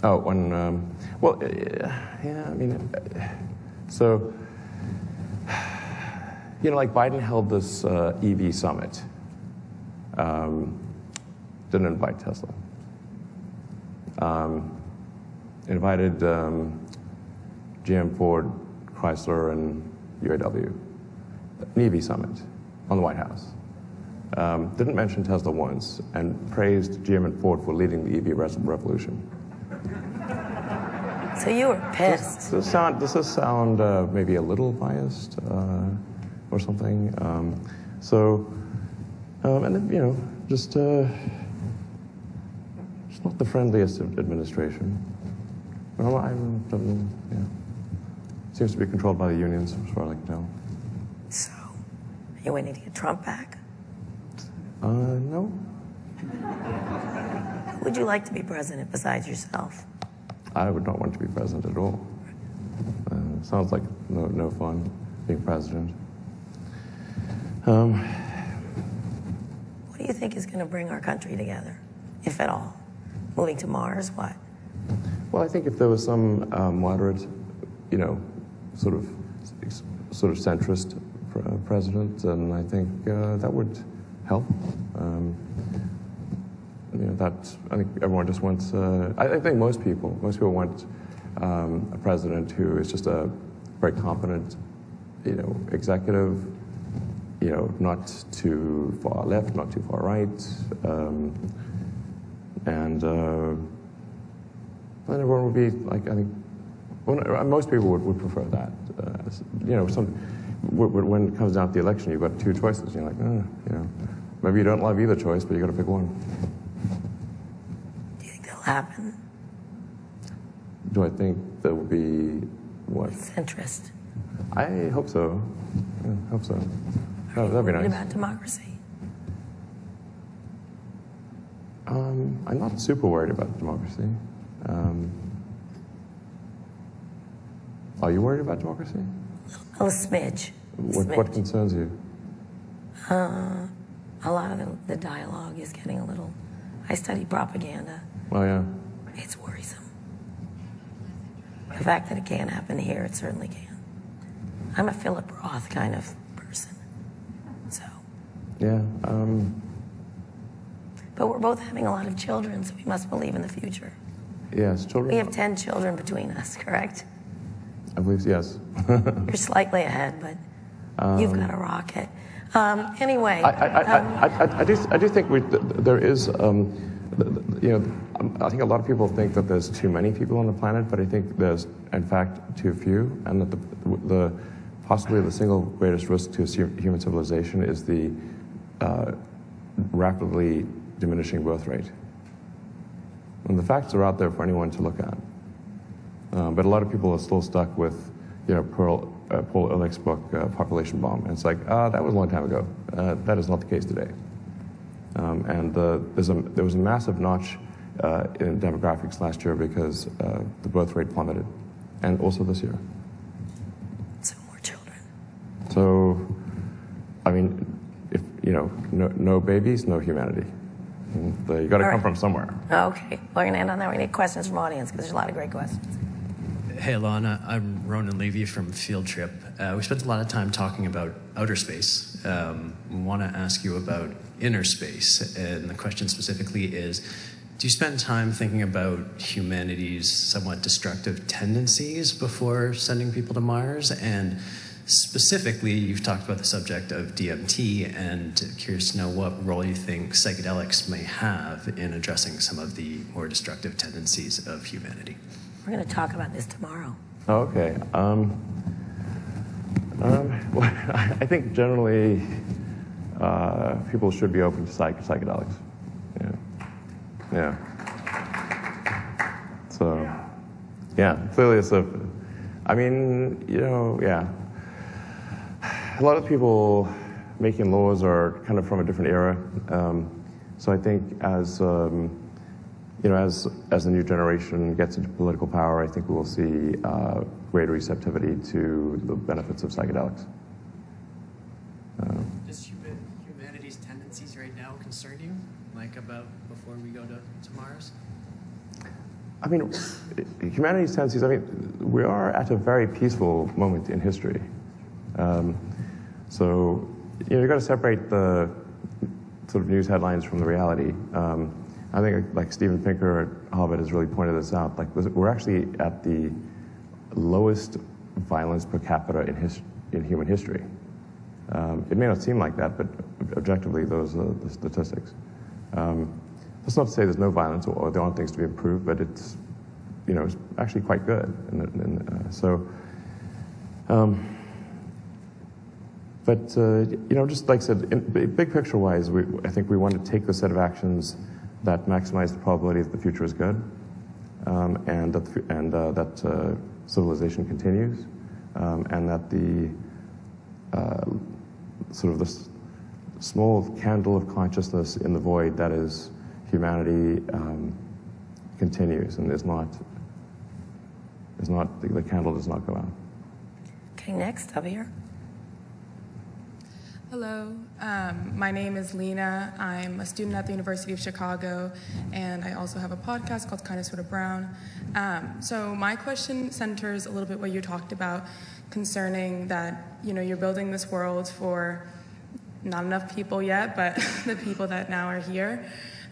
Oh, yeah, I mean, so, like Biden held this EV summit. Didn't invite Tesla. Invited GM, Ford, Chrysler, and UAW. An EV summit on the White House. Didn't mention Tesla once, and praised GM and Ford for leading the EV revolution. So you were pissed. Does this sound maybe a little biased or something? And then, just not the friendliest administration. Seems to be controlled by the unions, as far as I can tell. So, are you waiting to get Trump back? No. Who would you like to be president besides yourself? I would not want to be president at all. Sounds like no fun being president. What do you think is going to bring our country together, if at all? Moving to Mars, what? Well, I think if there was some moderate, sort of centrist president, then I think that would help. I think everyone just wants. I think most people want a president who is just a very competent, executive. Not too far left, not too far right, and everyone would be like. I think most people would prefer that. When it comes down to the election, you've got two choices. You're like, maybe you don't love either choice, but you got to pick one. Do you think that'll happen? Do I think there will be what? Centrist. I hope so. Yeah, hope so. Oh, that'd be nice. What about democracy? I'm not super worried about democracy. Are you worried about democracy? A smidge. What concerns you? A lot of the dialogue is getting a little. I study propaganda. Oh, yeah. It's worrisome. The fact that it can't happen here, it certainly can. I'm a Philip Roth kind of person. So. Yeah. But we're both having a lot of children, so we must believe in the future. Yes, children. We have 10 children between us, correct? I believe yes. You're slightly ahead, but you've got a rocket. Anyway. I do think there is. I think a lot of people think that there's too many people on the planet, but I think there's, in fact, too few, and that the possibly the single greatest risk to human civilization is the rapidly diminishing birth rate. And the facts are out there for anyone to look at. But a lot of people are still stuck with, Paul Ehrlich's book, Population Bomb. And it's like, that was a long time ago. That is not the case today. And there was a massive notch in demographics last year because the birth rate plummeted, and also this year. So more children. So, I mean, if no babies, no humanity. You got to come from somewhere. Okay, we're going to end on that. We need questions from audience because there's a lot of great questions. Hey, Alana. I'm Ronan Levy from Field Trip. We spent a lot of time talking about outer space. Want to ask you about inner space, and the question specifically is, do you spend time thinking about humanity's somewhat destructive tendencies before sending people to Mars? And specifically, you've talked about the subject of DMT, and curious to know what role you think psychedelics may have in addressing some of the more destructive tendencies of humanity. We're going to talk about this tomorrow. Okay. Well, I think generally people should be open to psychedelics. Yeah. So, yeah, clearly it's a. I mean, yeah. A lot of people making laws are kind of from a different era. So I think as the new generation gets into political power, I think we will see greater receptivity to the benefits of psychedelics. Does humanity's tendencies right now concern you, like about before we go to Mars? I mean, humanity's tendencies, we are at a very peaceful moment in history. So, you've got to separate the sort of news headlines from the reality. I think, like Steven Pinker at Harvard has really pointed this out. Like, we're actually at the lowest violence per capita in human history. It may not seem like that, but objectively, those are the statistics. That's not to say there's no violence or there aren't things to be improved, but it's, it's actually quite good. Just like I said, big picture-wise, I think we want to take the set of actions that maximize the probability that the future is good, and that civilization continues, and that the sort of this small candle of consciousness in the void that is humanity continues and the candle does not go out. Okay, next up here. Hello, my name is Lena. I'm a student at the University of Chicago, and I also have a podcast called Kinda Sorta Brown. So my question centers a little bit what you talked about concerning that, you're building this world for not enough people yet, but the people that now are here.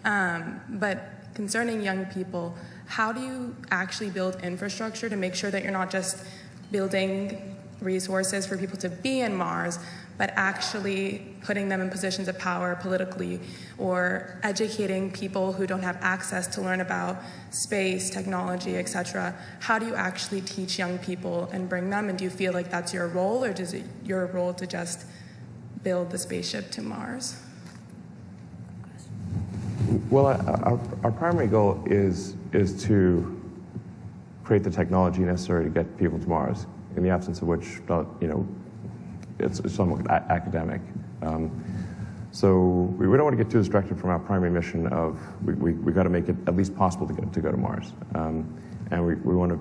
But concerning young people, how do you actually build infrastructure to make sure that you're not just building resources for people to be in Mars, but actually putting them in positions of power politically, or educating people who don't have access to learn about space, technology, etc. How do you actually teach young people and bring them? And do you feel like that's your role, or is it your role to just build the spaceship to Mars? Well, our primary goal is to create the technology necessary to get people to Mars, in the absence of which, it's somewhat academic. So we don't want to get too distracted from our primary mission of we got to make it at least possible to go to Mars, and we want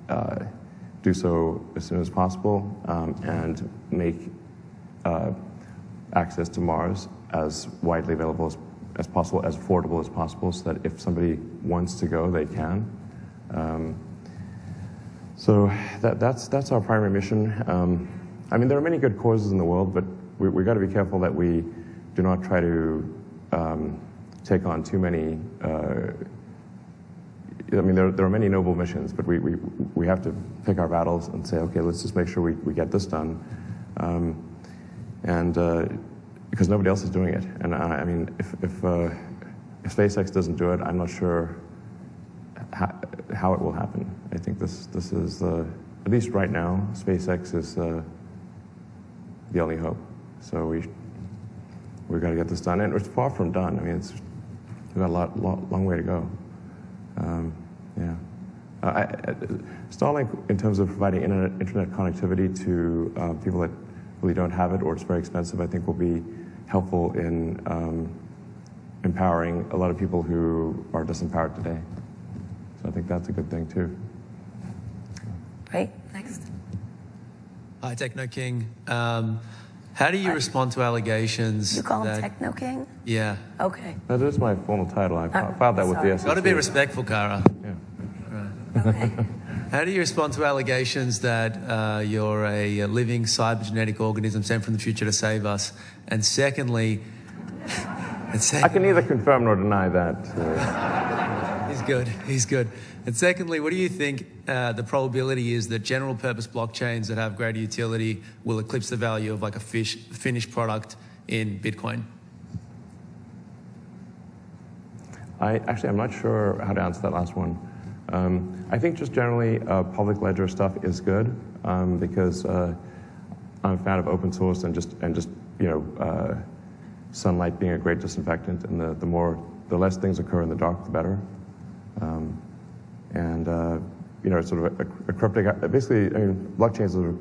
to do so as soon as possible, and make access to Mars as widely available as possible, as affordable as possible, so that if somebody wants to go, they can. So that's our primary mission. There are many good causes in the world, but we've got to be careful that we do not try to take on too many. There are many noble missions, but we have to pick our battles and say, okay, let's just make sure we get this done, because nobody else is doing it. And if SpaceX doesn't do it, I'm not sure how it will happen. I think this is at least right now, SpaceX is the only hope. So we've got to get this done, and it's far from done. We've got a long way to go. Starlink, in terms of providing internet connectivity to people that really don't have it, or it's very expensive, I think will be helpful in empowering a lot of people who are disempowered today. So I think that's a good thing too. Right, next. Hi, Techno King. How do you respond to allegations? You call him that, Techno King? Yeah. Okay. That is my formal title. I filed that with the SEC. Got to be respectful, Kara. Yeah. Okay. How do you respond to allegations that you're a living cybergenetic organism sent from the future to save us? And secondly, I can neither confirm nor deny that. He's good. And secondly, what do you think the probability is that general purpose blockchains that have greater utility will eclipse the value of like a finished product in Bitcoin? I'm not sure how to answer that last one. I think just generally public ledger stuff is good, because I'm a fan of open source and just sunlight being a great disinfectant, and the less things occur in the dark, the better. It's sort of a cryptic. Basically, blockchains are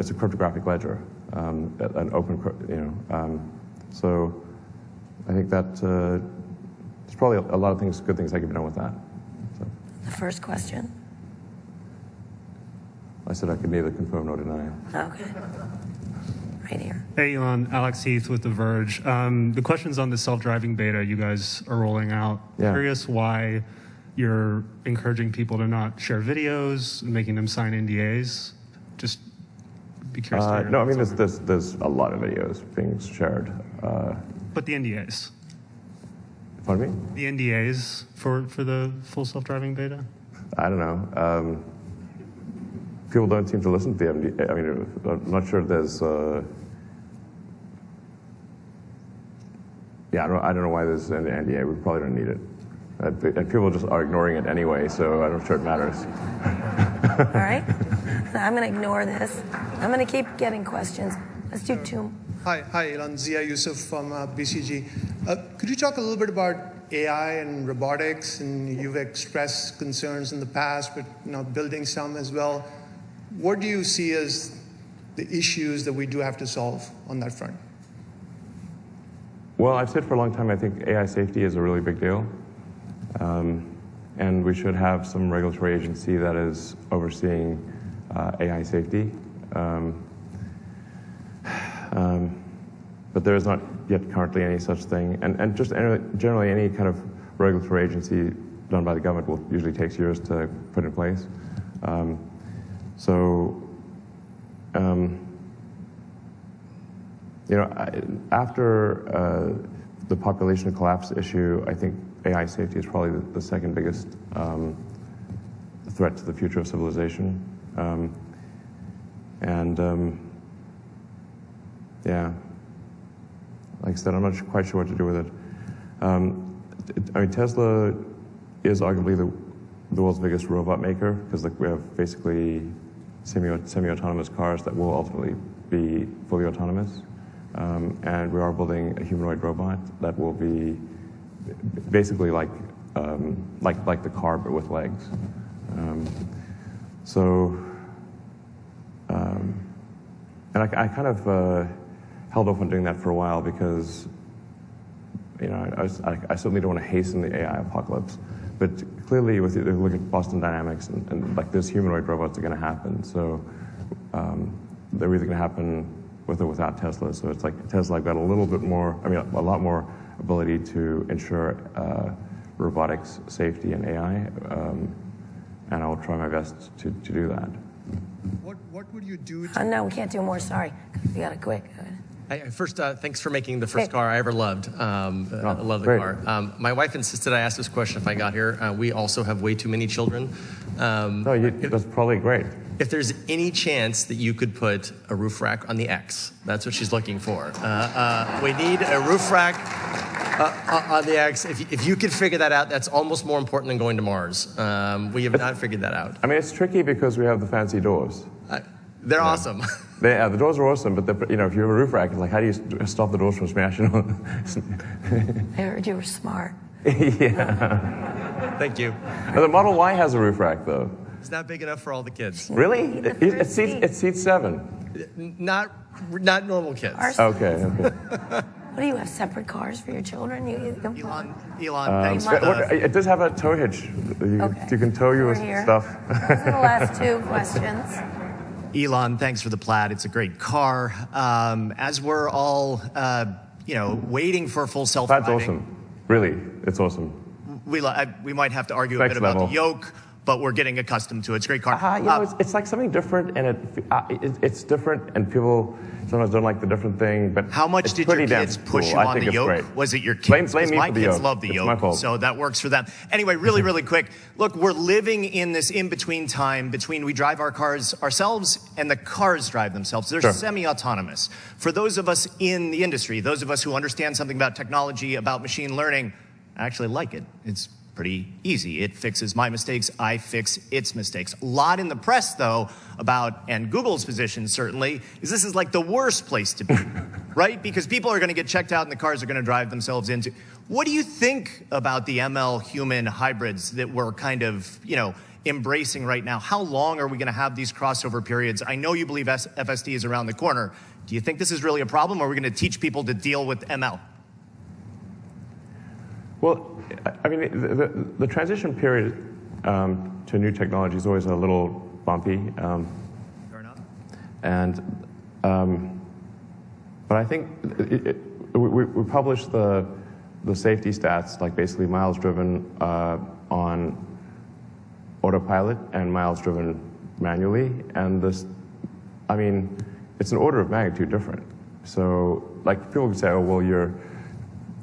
it's a cryptographic ledger, an open. So I think that there's probably a lot of good things that can be done with that. So. The first question. I said I could neither confirm nor deny. Okay. Right here. Hey, Elon. Alex Heath with The Verge. The question's on the self-driving beta you guys are rolling out. Yeah. Curious why you're encouraging people to not share videos, making them sign NDAs. Just be curious to hear. No, there's a lot of videos being shared. But the NDAs. Pardon me? The NDAs for the full self-driving beta? I don't know. People don't seem to listen to the NDA. I'm not sure there's... I don't know why there's an NDA. We probably don't need it. And people just are ignoring it anyway, so I'm not sure it matters. All right. So I'm going to ignore this. I'm going to keep getting questions. Let's do two. Hi, Elon. Zia Yusuf from BCG. Could you talk a little bit about AI and robotics? And you've expressed concerns in the past, but building some as well. What do you see as the issues that we do have to solve on that front? Well, I've said for a long time I think AI safety is a really big deal. And we should have some regulatory agency that is overseeing AI safety. But there is not yet currently any such thing. And just generally any kind of regulatory agency done by the government will usually takes years to put in place. After the population collapse issue, I think AI safety is probably the second biggest threat to the future of civilization. Like I said, I'm not quite sure what to do with it. Tesla is arguably the world's biggest robot maker because we have basically semi-autonomous cars that will ultimately be fully autonomous. And we are building a humanoid robot that will be basically like the car but with legs. And I kind of held off on doing that for a while because I certainly don't want to hasten the AI apocalypse. But clearly, if you look at Boston Dynamics and like those humanoid robots are going to happen. So they're either going to happen with or without Tesla. So it's like Tesla, I've got a lot more ability to ensure robotics safety and AI, and I'll try my best to do that. What would you do to... No, we can't do more, sorry. You got it quick. Go ahead. First, thanks for making the first car I ever loved. I love the great. car. My wife insisted I ask this question if I got here. We also have way too many children. That's probably great. If there's any chance that you could put a roof rack on the X, that's what she's looking for. We need a roof rack on the X. If you could figure that out, that's almost more important than going to Mars. We have not figured that out. I mean, it's tricky because we have the fancy doors. They're awesome. The doors are awesome, but if you have a roof rack, it's like, how do you stop the doors from smashing on? I heard you were smart. Yeah. Thank you. Now, the Model Y has a roof rack, though. It's not big enough for all the kids. Really? It seats 7. Not normal kids. Okay. What do you have, separate cars for your children? Elon, thanks for It does have a tow hitch. You can tow your stuff. Those are the last two questions. Elon, thanks for the Plaid. It's a great car. As we're all, waiting for full self-driving. Plaid's awesome. Really, it's awesome. We might have to argue a bit about the yoke, but we're getting accustomed to it. It's a great car. It's like something different, and it's different, and people sometimes don't like the different thing. But how much did your kids push you on the yoke? Great. Was it your kids? Blame me my for the kids yoke. love the It's yoke, my fault. so that works for them. Anyway, really quick. Look, we're living in this in-between time between we drive our cars ourselves and the cars drive themselves. They're semi-autonomous. For those of us in the industry, those of us who understand something about technology, about machine learning, I actually like it. It's pretty easy. It fixes my mistakes. I fix its mistakes. A lot in the press, though, about, and Google's position certainly, is this is like the worst place to be, right? Because people are going to get checked out and the cars are going to drive themselves into. What do you think about the ML human hybrids that we're kind of, embracing right now? How long are we going to have these crossover periods? I know you believe FSD is around the corner. Do you think this is really a problem, or are we going to teach people to deal with ML? Well, I mean, the transition period to new technology is always a little bumpy. Fair enough. And, but I think we published the safety stats, like basically miles driven on autopilot and miles driven manually. And this, I mean, it's an order of magnitude different. So, like, people can say, oh, well, you're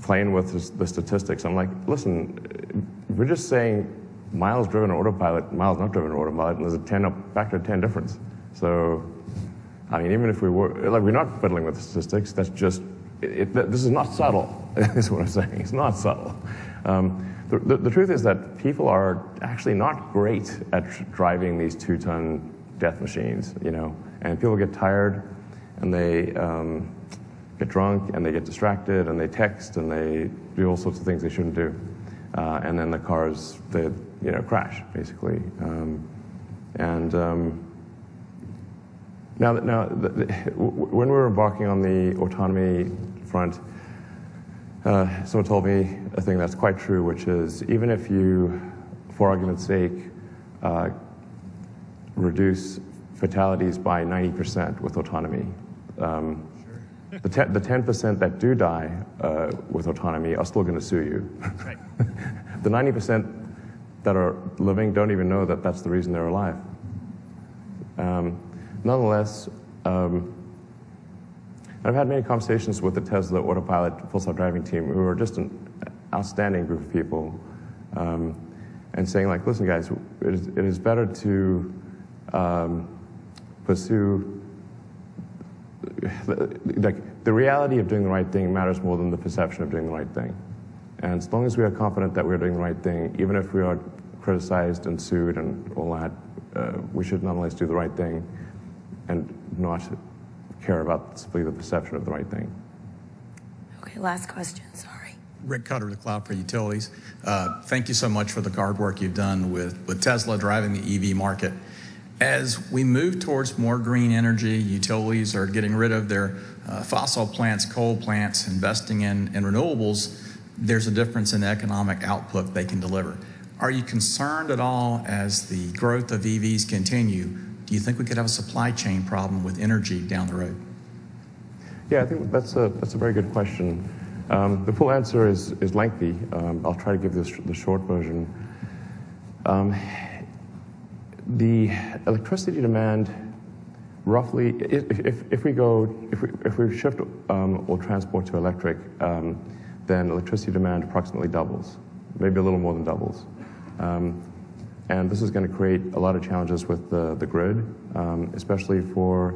playing with the statistics. I'm like, listen, we're just saying miles driven on autopilot, miles not driven on autopilot, and there's a factor of 10 difference. So, I mean, even if we were, like, we're not fiddling with the statistics, that's just, this is not subtle, is what I'm saying. It's not subtle. The truth is that people are actually not great at driving these 2-ton death machines, and people get tired, and they get drunk, and they get distracted, and they text, and they do all sorts of things they shouldn't do. And then the cars, they crash, basically. When we were embarking on the autonomy front, someone told me a thing that's quite true, which is even if you, for argument's sake, reduce fatalities by 90% with autonomy, the 10% that do die with autonomy are still going to sue you. Right. The 90% that are living don't even know that that's the reason they're alive. Nonetheless, I've had many conversations with the Tesla Autopilot Full Self-Driving team, who are just an outstanding group of people, and saying, like, listen, guys, it is better to pursue, like, the reality of doing the right thing matters more than the perception of doing the right thing. And as long as we are confident that we're doing the right thing, even if we are criticized and sued and all that, we should nonetheless do the right thing and not care about simply the perception of the right thing. Okay, last question, sorry. Rick Cutter with Cloud for Utilities. Thank you so much for the hard work you've done with Tesla driving the EV market. As we move towards more green energy, utilities are getting rid of their fossil plants, coal plants, investing in renewables. There's a difference in the economic output they can deliver. Are you concerned at all as the growth of EVs continue? Do you think we could have a supply chain problem with energy down the road? Yeah, I think that's a very good question. The full answer is lengthy. I'll try to give the short version. The electricity demand, roughly, if we shift all transport to electric, then electricity demand approximately doubles, maybe a little more than doubles. And this is going to create a lot of challenges with the grid, especially for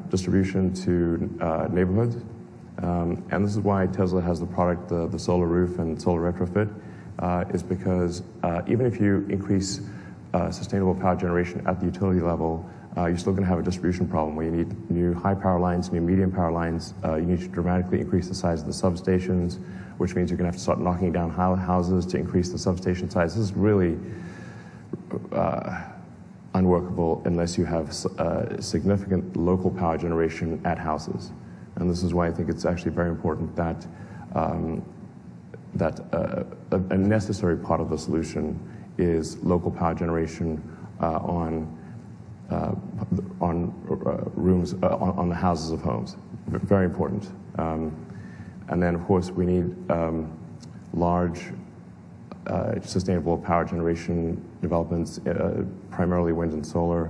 distribution to neighborhoods. And this is why Tesla has the product, the solar roof and solar retrofit, is because even if you increase sustainable power generation at the utility level, you're still going to have a distribution problem where you need new high power lines, new medium power lines. You need to dramatically increase the size of the substations, which means you're going to have to start knocking down houses to increase the substation size. This is really unworkable unless you have significant local power generation at houses. And this is why I think it's actually very important that a necessary part of the solution is local power generation on rooms, on the houses of homes. Very important. And then, of course, we need large sustainable power generation developments, primarily wind and solar,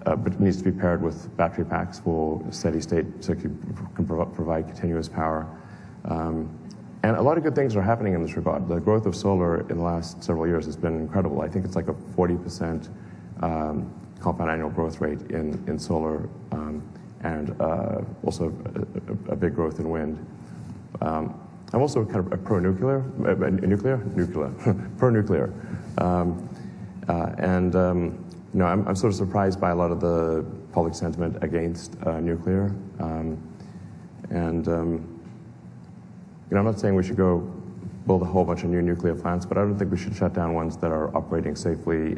but it needs to be paired with battery packs for steady state so it can provide continuous power. And a lot of good things are happening in this regard. The growth of solar in the last several years has been incredible. I think it's like a 40% compound annual growth rate in solar, and also a big growth in wind. I'm also kind of a pro-nuclear, pro-nuclear. You know, I'm sort of surprised by a lot of the public sentiment against nuclear. You know, I'm not saying we should go build a whole bunch of new nuclear plants, but I don't think we should shut down ones that are operating safely.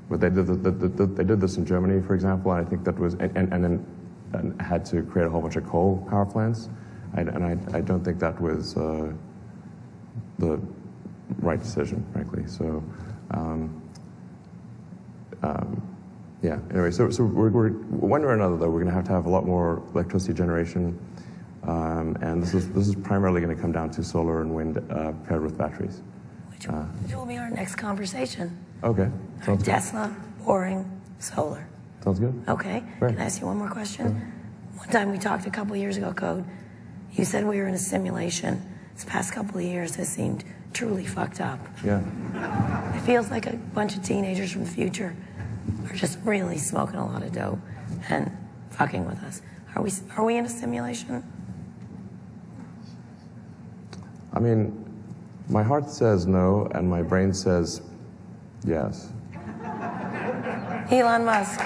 But they did this in Germany, for example, and I think that was, and then had to create a whole bunch of coal power plants, and I don't think that was the right decision, frankly. So, yeah. Anyway, so we're one way or another, though, we're going to have a lot more electricity generation, and this is primarily going to come down to solar and wind paired with batteries. Which will be our next conversation. Okay. Sounds good. Tesla, boring, solar. Sounds good. Okay. Great. Can I ask you one more question? One time we talked a couple years ago, Code. You said we were in a simulation. This past couple of years has seemed truly fucked up. Yeah. It feels like a bunch of teenagers from the future are just really smoking a lot of dope and fucking with us. Are we in a simulation? I mean, my heart says no, and my brain says yes. Elon Musk.